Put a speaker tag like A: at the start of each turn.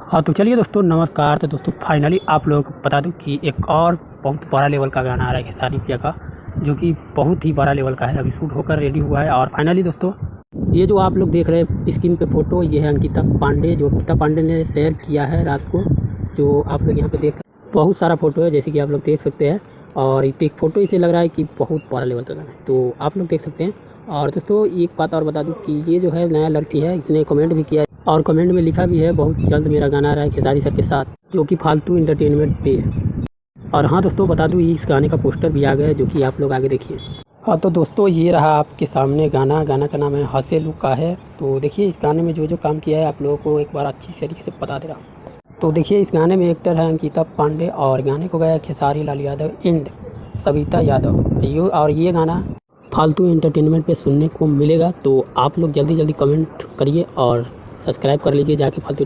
A: हाँ तो चलिए दोस्तों, नमस्कार। तो दोस्तों फाइनली आप लोगों को बता दूं कि एक और बहुत बड़ा लेवल का गाना आ रहा है खेसारी भैया का, जो कि बहुत ही बड़ा लेवल का है। अभी शूट होकर रेडी हुआ है। और फाइनली दोस्तों, ये जो आप लोग देख रहे हैं स्क्रीन पे फोटो, ये है अंकिता पांडे, जो अंकिता पांडे ने शेयर किया है रात को। जो आप लोग यहाँ पे देख सकते हैं, बहुत सारा फोटो है जैसे कि आप लोग देख सकते हैं। और एक फ़ोटो इसे लग रहा है कि बहुत बड़ा लेवल का गाना है, तो आप लोग देख सकते हैं। और दोस्तों एक बात और बता दूं कि ये जो है नया लड़की है, इसने कमेंट भी किया और कमेंट में लिखा भी है, बहुत जल्द मेरा गाना आ रहा है खेसारी सर के साथ, जो कि फालतू एंटरटेनमेंट पे है। और हाँ दोस्तों, बता दूं इस गाने का पोस्टर भी आ गया है, जो कि आप लोग आगे देखिए। हाँ तो दोस्तों, ये रहा आपके सामने गाना का नाम है हंसे लू का है। तो देखिए इस गाने में जो जो काम किया है आप लोगों को एक बार अच्छी तरीके से बता दे रहा हूँ। तो देखिए इस गाने में एक्टर है अंकिता पांडे, और गाने को गाया खेसारी लाल यादव एंड सविता यादव। ये गाना फालतू एंटरटेनमेंट पे सुनने को मिलेगा। तो आप लोग जल्दी जल्दी कमेंट करिए और सब्सक्राइब कर लीजिए जाके फालतू